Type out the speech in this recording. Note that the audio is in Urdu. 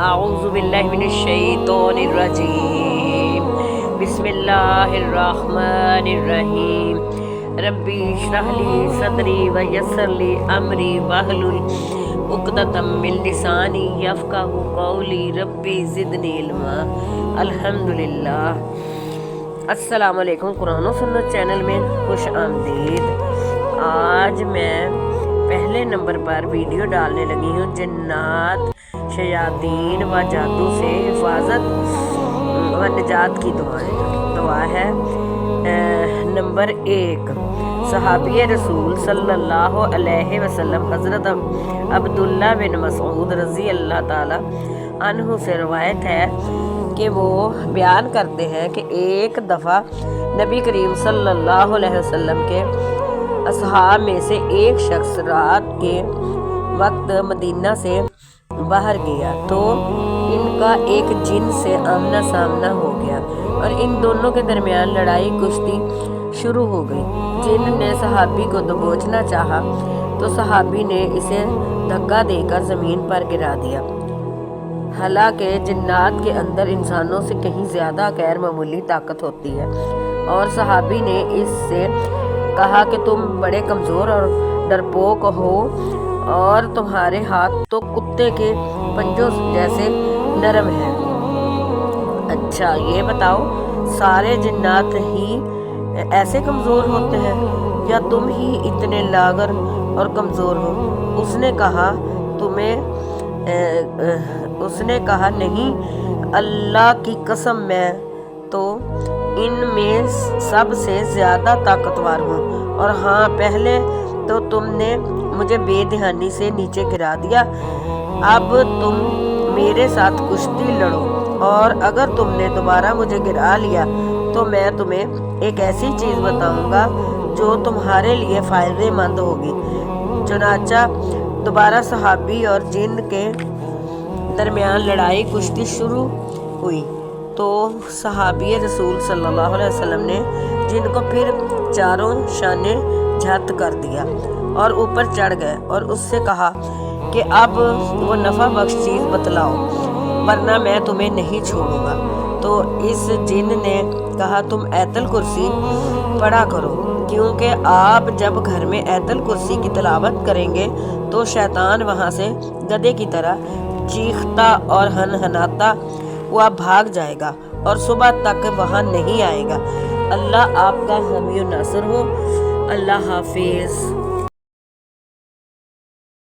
اعوذ باللہ من الشیطان الرجیم بسم اللہ الرحمن الرحیم ربی اشرح لی صدری ویسر لی امری واحلل عقدۃ من لسانی یفقہوا قولی ربی زدنی علما۔ الحمدللہ۔ السلام علیکم، قرآن و سنت چینل میں خوش آمدید۔ آج میں پہلے نمبر پر ویڈیو ڈالنے لگی ہوں جنات، شیاطین و جادو سے حفاظت و نجات کی دعا ہے۔ نمبر 1، صحابی رسول صلی اللہ علیہ وسلم حضرت عبداللہ بن مسعود رضی اللہ تعالی عنہ سے روایت ہے کہ وہ بیان کرتے ہیں کہ ایک دفعہ نبی کریم صلی اللہ علیہ وسلم کے اصحاب میں سے ایک شخص رات کے وقت مدینہ سے باہر گیا تو ان کا ایک جن سے آمنا سامنا ہو گیا اور ان دونوں کے درمیان لڑائی کشتی شروع ہو گئی۔ جن نے صحابی کو دبوچنا چاہا تو صحابی نے اسے دھکا دے کر زمین پر گرا دیا۔ حالانکہ جنات کے اندر انسانوں سے کہیں زیادہ غیر معمولی طاقت ہوتی ہے، اور صحابی نے اس سے کہا کہ تم بڑے کمزور اور ڈرپوک ہو اور تمہارے ہاتھ تو کتے کے پنجوں جیسے نرم ہیں۔ اچھا یہ بتاؤ، سارے جنات ہی ایسے کمزور ہوتے ہیں یا تم ہی اتنے لاغر اور کمزور ہو؟ اس نے کہا نہیں، اللہ کی قسم میں تو ان میں سب سے زیادہ طاقتور ہوں، اور ہاں پہلے تو تم نے مجھے بے دہانی سے نیچے گرا دیا، اب تم میرے ساتھ کشتی لڑو، اور اگر تم نے دوبارہ مجھے گرا لیا تو میں تمہیں ایک ایسی چیز بتاؤں گا جو تمہارے لیے فائدے مند ہوگی۔ چنانچہ دوبارہ صحابی اور جن کے درمیان لڑائی کشتی شروع ہوئی تو صحابی رسول صلی اللہ علیہ وسلم نے جن کو پھر چاروں شانے جھت کر دیا اور اوپر چڑھ گئے اور اس سے کہا کہ اب وہ نفع بخش چیز بتلاؤ ورنہ میں تمہیں نہیں چھوڑوں گا۔ تو اس جن نے کہا تم آیت الکرسی پڑھا کرو، کیونکہ آپ جب گھر میں آیت الکرسی کی تلاوت کریں گے تو شیطان وہاں سے گدھے کی طرح چیختا اور ہنہناتا ہوا بھاگ جائے گا اور صبح تک وہاں نہیں آئے گا۔ اللہ آپ کا حامی و ناصر ہو۔ اللہ حافظ۔